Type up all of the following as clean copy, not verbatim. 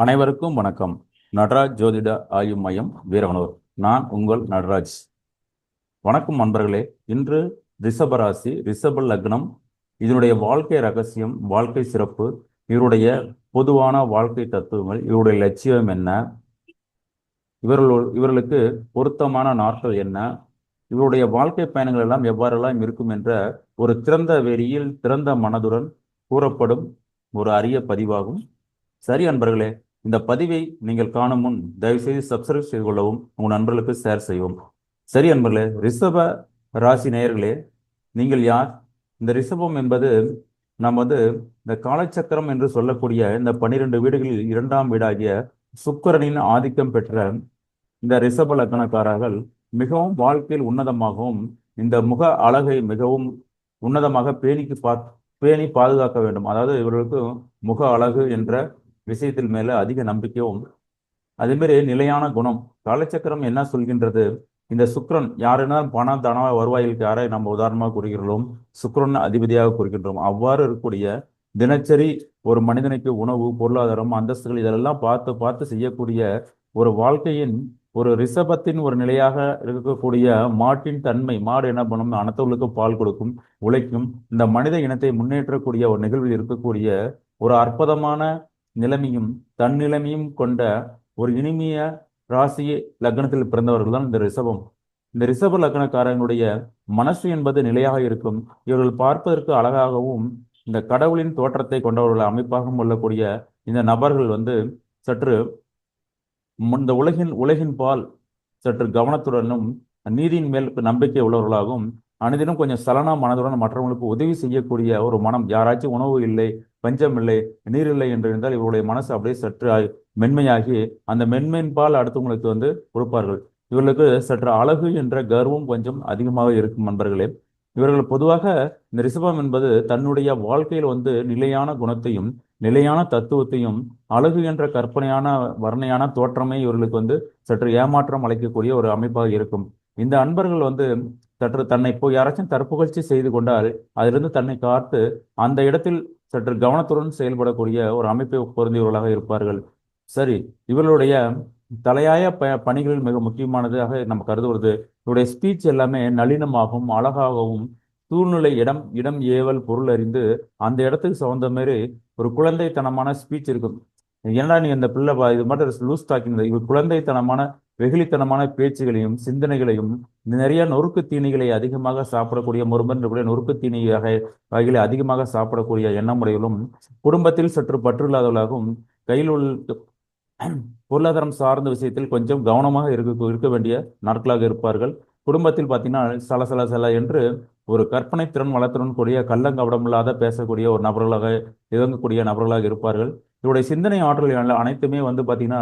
அனைவருக்கும் வணக்கம். நடராஜ் ஜோதிட ஆய்வு மையம் வீரவனூர். நான் உங்கள் நடராஜ். வணக்கம் நண்பர்களே. இன்று ரிஷபராசி, ரிஷப லக்னம், இதனுடைய வாழ்க்கை ரகசியம், வாழ்க்கை சிறப்பு, இவருடைய பொதுவான வாழ்க்கை தத்துவங்கள், இவருடைய லட்சியம் என்ன, இவர்களுக்கு பொருத்தமான நாட்கள் என்ன, இவருடைய வாழ்க்கை பயணங்கள் எல்லாம் எவ்வாறெல்லாம் இருக்கும் என்ற ஒரு திறந்த வெளியில் திறந்த மனதுடன் கூறப்படும் ஒரு அரிய பதிவாகும். சரி அன்பர்களே, இந்த பதிவை நீங்கள் காணும் முன் தயவுசெய்து சப்ஸ்கிரைப் செய்து கொள்ளவும், உங்கள் நண்பர்களுக்கு ஷேர் செய்வோம். சரி அன்பர்களே, ரிஷப ராசி நேயர்களே, நீங்கள் யார்? இந்த ரிஷபம் என்பது நாம் இந்த காலச்சக்கரம் என்று சொல்லக்கூடிய இந்த 12 வீடுகளில் 2ஆம் வீடாகிய சுக்கிரனின் ஆதிக்கம் பெற்ற இந்த ரிஷப லக்னக்காரர்கள் மிகவும் வாழ்க்கையில் உன்னதமாகவும் இந்த முக அழகை மிகவும் உன்னதமாக பேணி பாதுகாக்க வேண்டும். அதாவது இவர்களுக்கு முக அழகு என்ற விஷயத்தில் மேல அதிக நம்பிக்கையும், அதே மாதிரி நிலையான குணம். காலச்சக்கரம் என்ன சொல்கின்றது? இந்த சுக்கிரன் யாருன்னா பண தன வருவாயிலுக்கு யாரை நம்ம உதாரணமாக கூறுகிறோம், சுக்கிரன் அதிபதியாக கூறுகின்றோம். அவ்வாறு இருக்கக்கூடிய தினச்சரி ஒரு மனிதனுக்கு உணவு, பொருளாதாரம், அந்தஸ்துகள் இதெல்லாம் பார்த்து பார்த்து செய்யக்கூடிய ஒரு வாழ்க்கையின் ஒரு ரிஷபத்தின் ஒரு நிலையாக இருக்கக்கூடிய மாட்டின் தன்மை. மாடு என்ன பண்ணும்? அனைத்தவர்களுக்கு பால் கொடுக்கும், உழைக்கும். இந்த மனித இனத்தை முன்னேற்றக்கூடிய ஒரு நிகழ்வில் இருக்கக்கூடிய ஒரு அற்புதமான நிலைமையும் தன்னிலைமையும் கொண்ட ஒரு இனிமைய ராசி லக்னத்தில் பிறந்தவர்கள் தான் இந்த ரிஷபம். இந்த ரிஷப லக்னக்காரங்களுடைய மனசு என்பது நிலையாக இருக்கும். இவர்கள் பார்ப்பதற்கு அழகாகவும் இந்த கடவுளின் தோற்றத்தை கொண்டவர்கள் அமைப்பாக கொள்ளக்கூடிய இந்த நபர்கள் சற்று இந்த உலகின் பால் சற்று கவனத்துடனும் நீதியின் மேல் நம்பிக்கை உள்ளவர்களாகவும் அனைதிலும் கொஞ்சம் சலனா மனதுடன் மற்றவங்களுக்கு உதவி செய்யக்கூடிய ஒரு மனம். யாராச்சும் உணவு இல்லை, பஞ்சம் இல்லை, நீர் இல்லை என்று இருந்தால் இவருடைய மனசு அப்படியே சற்று மென்மையாகி அந்த மென்மையின் பால் அடுத்தவங்களுக்கு கொடுப்பார்கள். இவர்களுக்கு சற்று அழகு என்ற கர்வம் கொஞ்சம் அதிகமாக இருக்கும் நண்பர்களே. இவர்கள் பொதுவாக இந்த ரிஷபம் என்பது தன்னுடைய வாழ்க்கையில் நிலையான குணத்தையும் நிலையான தத்துவத்தையும் அழகு என்ற கற்பனையான வர்ணையான தோற்றமே இவர்களுக்கு சற்று ஏமாற்றம் அளிக்கக்கூடிய ஒரு அமைப்பாக இருக்கும். இந்த அன்பர்கள் சற்று தன்னை இப்போ யாராச்சும் தற்புகழ்ச்சி செய்து கொண்டால் அதிலிருந்து தன்னை காத்து அந்த இடத்தில் சற்று கவனத்துடன் செயல்படக்கூடிய ஒரு அமைப்பை பொருந்தியவர்களாக இருப்பார்கள். சரி, இவர்களுடைய தலையாய பணிகளில் மிக முக்கியமானதாக நம்ம கருதுவது இவருடைய ஸ்பீச் எல்லாமே நளினமாகவும் அழகாகவும் சூழ்நிலை இடம் இடம் ஏவல் பொருள் அறிந்து அந்த இடத்துக்கு சவுந்த மாதிரி ஒரு குழந்தைத்தனமான ஸ்பீச் இருக்கும். ஏன்னா நீ அந்த பிள்ளை இது மட்டும் லூஸ் டாக்கிங், இவர் குழந்தைத்தனமான வெகுளித்தனமான பேச்சுகளையும் சிந்தனைகளையும் நிறைய நொறுக்கு தீனிகளை அதிகமாக சாப்பிடக்கூடிய முருகன் நொறுக்கு தீனி வகைகளை அதிகமாக சாப்பிடக்கூடிய எண்ணமுறைகளும் குடும்பத்தில் சற்று பற்று இல்லாதவர்களாகவும் கையில் உள்ள பொருளாதாரம் சார்ந்த விஷயத்தில் கொஞ்சம் கவனமாக இருக்க வேண்டிய நாட்களாக இருப்பார்கள். குடும்பத்தில் பார்த்தீங்கன்னா சல என்று ஒரு கற்பனை திறன் வளர்த்துடன் கூடிய கள்ளங்கவடம் இல்லாத பேசக்கூடிய ஒரு நபர்களாக இயங்கக்கூடிய நபர்களாக இருப்பார்கள். இவருடைய சிந்தனை ஆற்றல் அனைத்துமே பார்த்தீங்கன்னா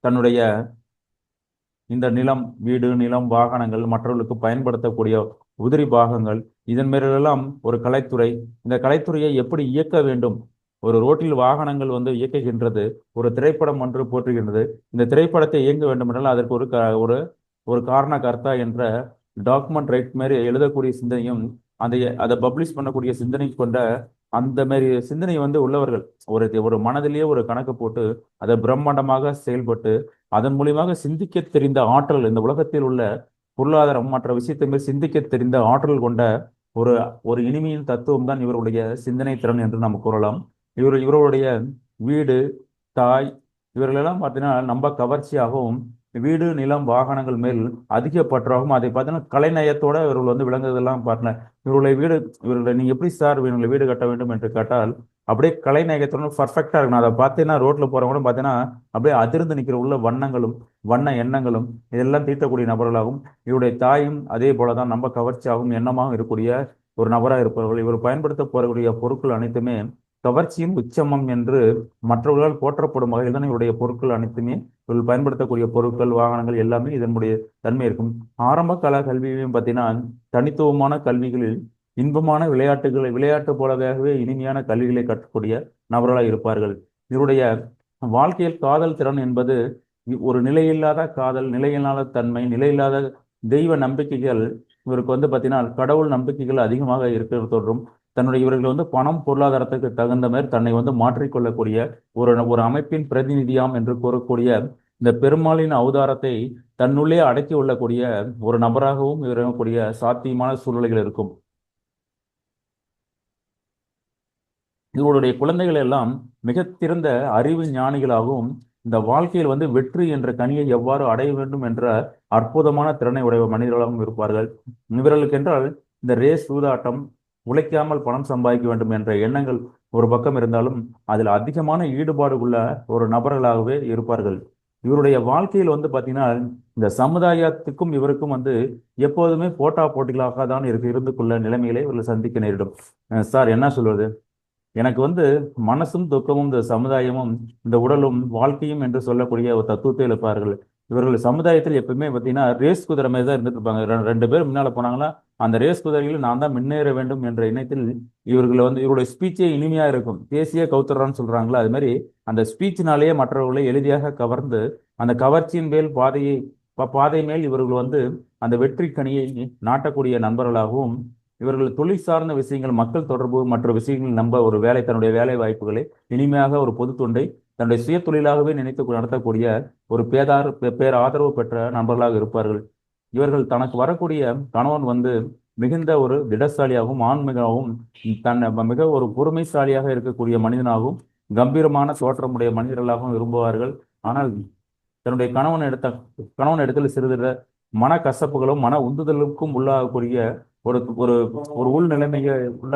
தன்னுடைய இந்த நிலம், வீடு, நிலம், வாகனங்கள், மற்றவர்களுக்கு பயன்படுத்தக்கூடிய உதிரி பாகங்கள், இதன் மேலெல்லாம் ஒரு கலைத்துறை. இந்த கலைத்துறையை எப்படி இயக்க வேண்டும்? ஒரு ரோட்டில் வாகனங்கள் இயக்குகின்றது, ஒரு திரைப்படம் ஒன்று போற்றுகின்றது. இந்த திரைப்படத்தை இயங்க வேண்டும் என்றால் அதற்கு ஒரு ஒரு காரண கர்த்தா என்ற டாக்குமெண்ட் ரைட் மாதிரி எழுதக்கூடிய சிந்தனையும் அதை பப்ளிஷ் பண்ணக்கூடிய சிந்தனை கொண்ட அந்த மாதிரி சிந்தனை உள்ளவர்கள் ஒரு மனதிலேயே ஒரு கணக்கு போட்டு அதை பிரம்மாண்டமாக செயல்பட்டு அதன் மூலியமாக சிந்திக்க தெரிந்த ஆற்றல், இந்த உலகத்தில் உள்ள பொருளாதாரம் மற்ற விஷயத்தை மேல் சிந்திக்க தெரிந்த ஆற்றல் கொண்ட ஒரு ஒரு இனிமையின் தத்துவம் தான் இவருடைய சிந்தனை திறன் என்று நாம் கூறலாம். இவருடைய வீடு, தாய், இவர்களெல்லாம் பார்த்தீங்கன்னா ரொம்ப கவர்ச்சியாகவும் வீடு, நிலம், வாகனங்கள் மேல் அதிக பற்றாகவும் அதை பார்த்தீங்கன்னா கலைநயத்தோட இவர்கள் விளங்குவதெல்லாம் பார்த்தேன். இவர்களை நீங்க எப்படி சார் இவங்களை வீடு கட்ட வேண்டும் என்று கேட்டால் அப்படியே கலைநயத்துடன் பர்ஃபெக்டா இருக்கணும். அதை பார்த்தீங்கன்னா ரோட்ல போறவங்க பார்த்தீங்கன்னா அப்படியே அதிர்ந்து நிற்கிற உள்ள வண்ணங்களும் வண்ண எண்ணங்களும் இதெல்லாம் தீட்டக்கூடிய நபர்களாகவும் இவருடைய தாயும் அதே போலதான் ரொம்ப கவர்ச்சியாகவும் எண்ணமாகவும் இருக்கக்கூடிய ஒரு நபராக இருப்பவர்கள். இவர் பயன்படுத்த போறக்கூடிய பொருட்கள் அனைத்துமே கவர்ச்சியும் உச்சமம் என்று மற்றவர்களால் போற்றப்படும் வகையில் தான் இவருடைய பொருட்கள் அனைத்துமே, இவர்கள் பயன்படுத்தக்கூடிய பொருட்கள், வாகனங்கள் எல்லாமே இதனுடைய தன்மை இருக்கும். ஆரம்ப கால கல்வியையும் பார்த்தீங்கன்னா தனித்துவமான கல்விகளில் இன்பமான விளையாட்டு போலவே இனிமையான கல்விகளை கற்றக்கூடிய நபர்களாக இருப்பார்கள். இவருடைய வாழ்க்கையில் காதல் திறன் என்பது ஒரு நிலையில்லாத காதல், நிலையில்லாத தன்மை, நிலையில்லாத தெய்வ நம்பிக்கைகள் இவருக்கு பார்த்தீங்கன்னா கடவுள் நம்பிக்கைகள் அதிகமாக இருக்கிறது தோன்றும். தன்னுடைய இவர்கள் வந்து பணம் பொருளாதாரத்துக்கு தகுந்த மாதிரி தன்னை வந்து மாற்றிக்கொள்ளக்கூடிய ஒரு ஒரு அமைப்பின் பிரதிநிதியாம் என்று கூறக்கூடிய இந்த பெருமாளின் அவதாரத்தை தன்னுள்ளே அடக்கி கொள்ளக்கூடிய ஒரு நபராகவும் இருக்கக்கூடிய சாத்தியமான சூழ்நிலைகள் இருக்கும். இவருடைய குழந்தைகள் எல்லாம் மிக சிறந்த அறிவு ஞானிகளாகவும் இந்த வாழ்க்கையில் வந்து வெற்றி என்ற கனியை எவ்வாறு அடைய வேண்டும் என்ற அற்புதமான திறனை உடைய மனிதர்களாகவும் இருப்பார்கள். இவர்களுக்கு என்றால் இந்த ரேஸ் சூதாட்டம், உழைக்காமல் பணம் சம்பாதிக்க வேண்டும் என்ற எண்ணங்கள் ஒரு பக்கம் இருந்தாலும் அதில் அதிகமான ஈடுபாடு உள்ள ஒரு நபர்களாகவே இருப்பார்கள். இவருடைய வாழ்க்கையில் வந்து பார்த்தீங்கன்னா இந்த சமுதாயத்துக்கும் இவருக்கும் வந்து எப்போதுமே போட்டா போட்டிகளாக தான் இருந்து கொள்ள நிலைமைகளை இவர்கள் சந்திக்க நேரிடும். சார் என்ன சொல்வது, எனக்கு வந்து மனசும் துக்கமும் இந்த சமுதாயமும் இந்த உடலும் வாழ்க்கையும் என்று சொல்லக்கூடிய ஒரு தத்துவத்தை இருப்பார்கள். இவர்கள் சமுதாயத்தில் எப்பவுமே பார்த்தீங்கன்னா ரேஸ் குதிரை மாதிரி தான் இருந்துட்டு இருப்பாங்க. ரெண்டு பேர் முன்னால போனாங்களா அந்த ரேஸ் குதிரையில் நான் தான் முன்னேற வேண்டும் என்ற எண்ணத்தில் இவர்கள் வந்து இவருடைய ஸ்பீச்சே இனிமையா இருக்கும். தேசிய கௌத்தரான்னு சொல்றாங்களா, அது மாதிரி அந்த ஸ்பீச்சினாலேயே மற்றவர்களை எளிதாக கவர்ந்து அந்த கவர்ச்சியின் மேல் பாதை மேல் இவர்கள் வந்து அந்த வெற்றி கனியை நாட்டக்கூடிய நண்பர்களாகவும், இவர்கள் தொழில் சார்ந்த விஷயங்கள், மக்கள் தொடர்பு மற்ற விஷயங்கள் நம்ப ஒரு வேலை, தன்னுடைய வேலை வாய்ப்புகளை இனிமையாக ஒரு பொது தொண்டை தன்னுடைய சுய தொழிலாகவே நினைத்து நடத்தக்கூடிய ஒரு பேராதரவு பெற்ற நண்பர்களாக இருப்பார்கள். இவர்கள் தனக்கு வரக்கூடிய கணவன் வந்து மிகுந்த ஒரு திடசாலியாகவும் ஆன்மீகமாகவும் மிக ஒரு பொறுமைசாலியாக இருக்கக்கூடிய மனிதனாகவும் கம்பீரமான தோற்றமுடைய மனிதர்களாகவும் விரும்புவார்கள். ஆனால் தன்னுடைய கணவன் இடத்தில் சிறிது மன கசப்புகளும் மன உந்துதலுக்கும் உள்ளாகக்கூடிய ஒரு ஒரு ஒரு உள் நிலைமையை உள்ள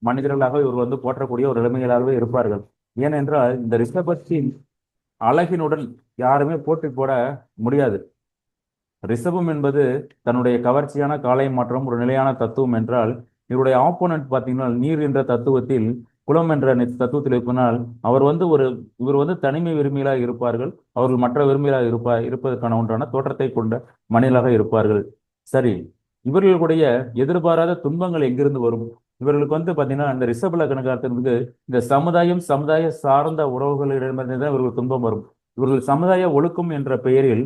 மனிதர்களாக இவர் வந்து போற்றக்கூடிய ஒரு நிலைமைகளாகவே இருப்பார்கள். ஏனென்றால் இந்த ரிஷபத்தின் அழகினுடன் யாருமே போட்டி போட முடியாது. ரிஷபம் என்பது தன்னுடைய கவர்ச்சியான காலை மாற்றம் ஒரு நிலையான தத்துவம் என்றால், இவருடைய ஆப்போனன்ட் பார்த்தீங்கன்னா நீர் என்ற தத்துவத்தில் குளம் என்ற தத்துவத்தில் இருப்பதனால் இவர் வந்து தனிமை விரும்பிகளாக இருப்பார்கள். அவர்கள் மற்ற விரும்பிகளாக இருப்பதற்கான ஒன்றான தோற்றத்தை கொண்ட மனிதர்களாக இருப்பார்கள். சரி, இவர்களுடைய எதிர்பாராத துன்பங்கள் எங்கிருந்து வரும்? இவர்களுக்கு வந்து பார்த்தீங்கன்னா இந்த ரிஷப லக்னக்காரத்திற்கு இந்த சமுதாய சார்ந்த உறவுகளிடமிருந்து தான் இவர்களுக்கு துன்பம் வரும். இவர்கள் சமுதாய ஒழுக்கம் என்ற பெயரில்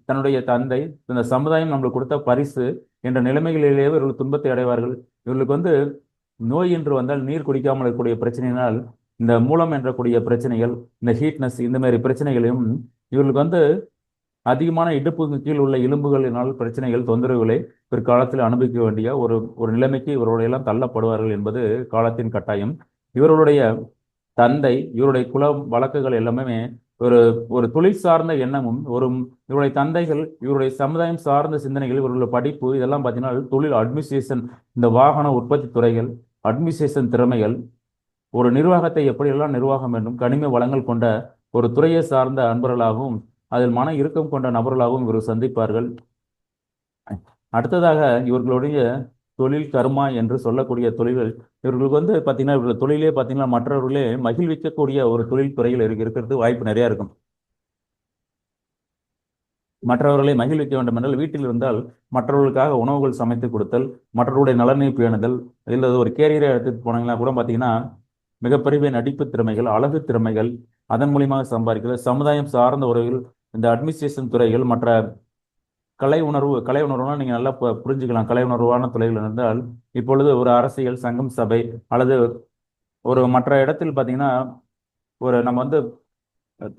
தன்னுடைய தந்தை இந்த சமுதாயம் நம்மளுக்கு கொடுத்த பரிசு என்ற நிலைமைகளிலேயே இவர்கள் துன்பத்தை அடைவார்கள். இவர்களுக்கு வந்து நோய் என்று வந்தால் நீர் குடிக்காமல் இருக்கக்கூடிய பிரச்சனையினால் இந்த மூலம் என்றக்கூடிய பிரச்சனைகள், இந்த ஹீட்னஸ், இந்த மாதிரி பிரச்சனைகளையும் இவர்களுக்கு வந்து அதிகமான இடுப்புக்கு கீழ் உள்ள எலும்புகளினால் பிரச்சனைகள், தொந்தரவுகளை பிற்காலத்தில் அனுபவிக்க வேண்டிய ஒரு நிலைமைக்கு இவருடைய எல்லாம் தள்ளப்படுவார்கள் என்பது காலத்தின் கட்டாயம். இவர்களுடைய தந்தை, இவருடைய குல வழக்குகள் எல்லாமே ஒரு தொழில் சார்ந்த எண்ணமும் இவருடைய தந்தைகள் இவருடைய சமுதாயம் சார்ந்த சிந்தனைகள், இவர்களுடைய படிப்பு இதெல்லாம் பார்த்தீங்கன்னா தொழில் அட்மினிஸ்ட்ரேஷன், இந்த வாகன உற்பத்தி துறைகள், அட்மினிஸ்ட்ரேஷன் திறமைகள், ஒரு நிர்வாகத்தை எப்படியெல்லாம் நிர்வாகம் வேண்டும், கனிம வளங்கள் கொண்ட ஒரு துறையை சார்ந்த அன்பர்களாகவும் அதில் மன இறுக்கம் கொண்ட நபர்களாகவும் இவர் சந்திப்பார்கள். அடுத்ததாக இவர்களுடைய தொழில் கர்மா என்று சொல்லக்கூடிய தொழில்கள், இவர்களுக்கு வந்து பார்த்தீங்கன்னா இவர்கள் தொழிலே பார்த்தீங்கன்னா மற்றவர்களே மகிழ்விக்கக்கூடிய ஒரு தொழில் துறையில் இருக்கிறது வாய்ப்பு நிறையா இருக்கும். மற்றவர்களை மகிழ்விக்க வேண்டும் என்றால் வீட்டில் இருந்தால் மற்றவர்களுக்காக உணவுகள் சமைத்து கொடுத்தல், மற்றவர்களுடைய நலனை பேணுதல், இல்லை ஒரு கேரியரை எடுத்துட்டு போனாங்கன்னா கூட பார்த்தீங்கன்னா மிகப்பெரிய நடிப்பு திறமைகள், அழகு திறமைகள், அதன் மூலியமாக சம்பாதிக்கிறது, சமுதாயம் சார்ந்த உறவுகள், இந்த அட்மினிஸ்ட்ரேஷன் துறைகள், மற்ற கலை உணர்வுனா நீங்கள் நல்லா புரிஞ்சுக்கலாம். கலை உணர்வான துறைகள் இருந்தால் இப்பொழுது ஒரு அரசியல் சங்கம், சபை அல்லது ஒரு மற்ற இடத்தில் பார்த்தீங்கன்னா நம்ம வந்து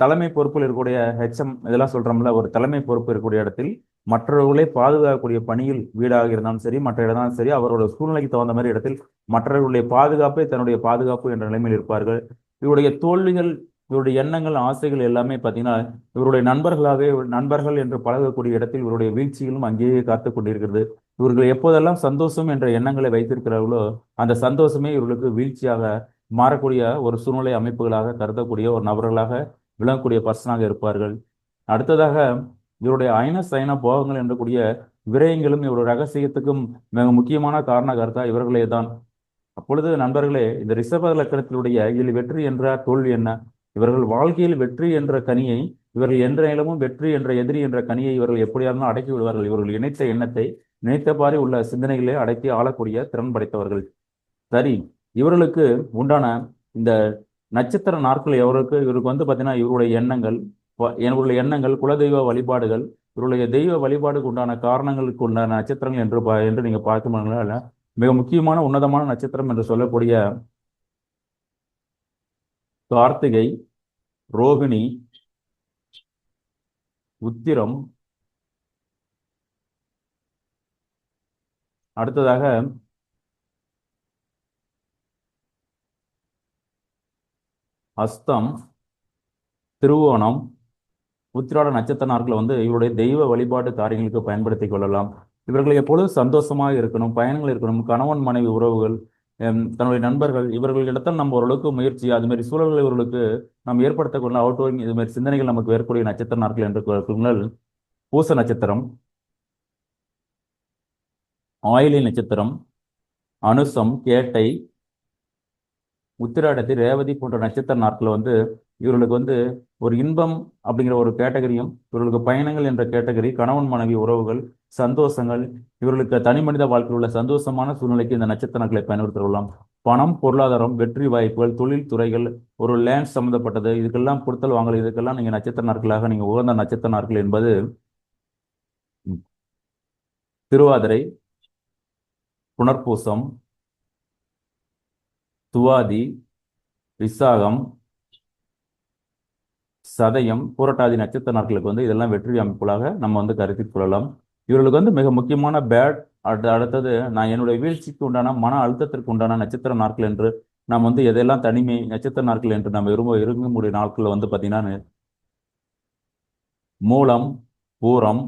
தலைமை பொறுப்பில் இருக்கக்கூடிய ஹெச்எம் இதெல்லாம் சொல்றோம்ல, ஒரு தலைமை பொறுப்பு இருக்கக்கூடிய இடத்தில் மற்றவர்களை பாதுகாக்கக்கூடிய பணியில் வீடாக இருந்தாலும் சரி, மற்ற இடம்னாலும் சரி, அவரோட சூழ்நிலைக்கு தகுந்த மாதிரி இடத்தில் மற்றவர்களுடைய பாதுகாப்பை தன்னுடைய பாதுகாப்பு என்ற நிலைமையில் இருப்பார்கள். இவருடைய தோல்விகள், இவருடைய எண்ணங்கள், ஆசைகள் எல்லாமே பார்த்தீங்கன்னா இவருடைய நண்பர்கள் என்று பழகக்கூடிய இடத்தில் இவருடைய வீழ்ச்சிகளும் அங்கேயே காத்து கொண்டிருக்கிறது. இவர்கள் எப்போதெல்லாம் சந்தோஷம் என்ற எண்ணங்களை வைத்திருக்கிறார்களோ அந்த சந்தோஷமே இவர்களுக்கு வீழ்ச்சியாக மாறக்கூடிய ஒரு சூழ்நிலை அமைப்புகளாக கருதக்கூடிய ஒரு நபர்களாக விளங்கக்கூடிய பர்சனாக இருப்பார்கள். அடுத்ததாக இவருடைய சைன போகங்கள் என்றக்கூடிய விரயங்களும் இவருடைய ரகசியத்துக்கும் மிக முக்கியமான காரண கருத்தா இவர்களே தான். அப்பொழுது நண்பர்களே, இந்த ரிஷப லக்கணத்தினுடைய இதில் வெற்றி என்ற தோல்வி என்ன? இவர்கள் வாழ்க்கையில் வெற்றி என்ற கனியை, இவர்கள் என்ற நிலமும் வெற்றி என்ற எதிரி என்ற கனியை இவர்கள் எப்படியாலும் அடக்கி விடுவார்கள். இவர்கள் இணைத்த எண்ணத்தை நினைத்தபாரி உள்ள சிந்தனைகளே அடக்கி ஆளக்கூடிய திறன் படைத்தவர்கள். சரி, இவர்களுக்கு உண்டான இந்த நட்சத்திர நாட்கள் இவருக்கு வந்து பார்த்தீங்கன்னா இவருடைய எண்ணங்கள், குலதெய்வ வழிபாடுகள், இவருடைய தெய்வ வழிபாடுக்கு உண்டான காரணங்களுக்கு உண்டான நட்சத்திரங்கள் என்று நீங்க பார்க்கணுங்களா, மிக முக்கியமான உன்னதமான நட்சத்திரம் என்று சொல்லக்கூடிய கார்த்திகை, ரோகிணி, உத்திரம், அடுத்ததாக அஸ்தம், திருவோணம், உத்திராட நட்சத்திர நாட்களை இவருடைய தெய்வ வழிபாட்டு காரியங்களுக்கு பயன்படுத்திக் கொள்ளலாம். இவர்கள் எப்பொழுது சந்தோஷமாக இருக்கணும், பயணங்கள் இருக்கணும், கணவன் மனைவி உறவுகள், தன்னுடைய நண்பர்கள், இவர்களிடத்தில் நம்ம ஓரளவுக்கு முயற்சி அது மாதிரி சூழல்களை இவர்களுக்கு நம்ம ஏற்படுத்த கொள்ள அவுட்டோரிங் இது மாதிரி சிந்தனைகள் நமக்கு ஏற்பக்கூடிய நட்சத்திர நாட்கள் என்று கூறுங்கள். பூச நட்சத்திரம், ஆயிலி நட்சத்திரம், அனுசம், கேட்டை, உத்திராடத்தை, ரேவதி போன்ற நட்சத்திர நாட்கள் இவர்களுக்கு ஒரு இன்பம் அப்படிங்கிற ஒரு கேட்டகரியும், இவர்களுக்கு பயணங்கள் என்ற கேட்டகரி, கணவன் மனைவி உறவுகள், சந்தோஷங்கள், இவர்களுக்கு தனி மனித வாழ்க்கையில் உள்ள சந்தோஷமான சூழ்நிலைக்கு இந்த நட்சத்திர நாட்களை பயன்படுத்திக் கொள்ளலாம். பணம், பொருளாதாரம், வெற்றி வாய்ப்புகள், தொழில் துறைகள், ஒரு லேண்ட் சம்பந்தப்பட்டது, இதுக்கெல்லாம் கொடுத்தல் வாங்கல், இதுக்கெல்லாம் நீங்க நட்சத்திர நாட்களாக நீங்க உகந்த நட்சத்திர நாட்கள் என்பது திருவாதிரை, புனர்பூசம், துவாதி, விசாகம், சதயம், பூரட்டாதி நட்சத்திர நாட்களுக்கு இதெல்லாம் வெற்றி அமைப்புகளாக நம்ம கருத்தில் கொள்ளலாம். இவர்களுக்கு மிக முக்கியமான பேட் அடுத்தது நான் என்னுடைய வீழ்ச்சிக்கு உண்டான மன அழுத்தத்திற்கு உண்டான நட்சத்திர நாட்கள் என்று நாம் எதெல்லாம் தனிமை நட்சத்திர நாட்கள் என்று நம்ம இருக்கக்கூடிய நாட்கள் பார்த்தீங்கன்னா மூலம், பூரம்,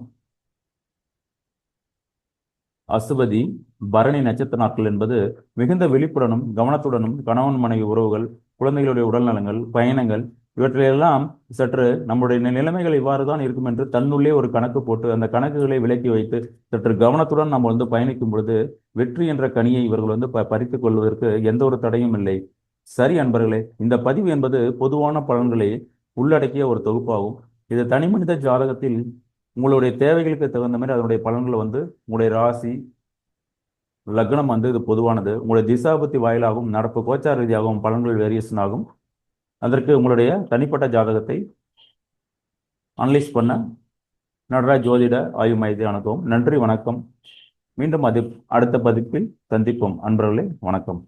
அசுபதி, பரணி நட்சத்திர நாட்கள் என்பது மிகுந்த விழிப்புடனும் கவனத்துடனும் கணவன் மனைவி உறவுகள், குழந்தைகளுடைய உடல்நலங்கள், பயணங்கள் இவற்றையெல்லாம் சற்று நம்முடைய நிலைமைகள் இவ்வாறு தான் இருக்கும் என்று தன்னுள்ளே ஒரு கணக்கு போட்டு அந்த கணக்குகளை விலக்கி வைத்து சற்று கவனத்துடன் நம்ம பயணிக்கும் பொழுது வெற்றி என்ற கனியை இவர்கள் பறித்துக் கொள்வதற்கு எந்த ஒரு தடையும் இல்லை. சரி அன்பர்களே, இந்த பதிவு என்பது பொதுவான பலன்களை உள்ளடக்கிய ஒரு தொகுப்பாகும். இது தனிமனித ஜாதகத்தில் உங்களுடைய தேவைகளுக்கு தகுந்த மாதிரி அதனுடைய பலன்களை உங்களுடைய ராசி லக்னம் இது பொதுவானது. உங்களுடைய திசாபுத்தி வாயிலாகவும் நடப்பு கோச்சார ரீதியாகவும் பலன்கள் வேரியேஷன் ஆகும். அதற்கு உங்களுடைய தனிப்பட்ட ஜாதகத்தை அனலைஸ் பண்ண நடராஜ் ஜோதிட ஆய்வு மையத்தை அணுகவும். நன்றி, வணக்கம். மீண்டும் அடுத்த பதிப்பில் சந்திப்போம் அன்பர்களே. வணக்கம்.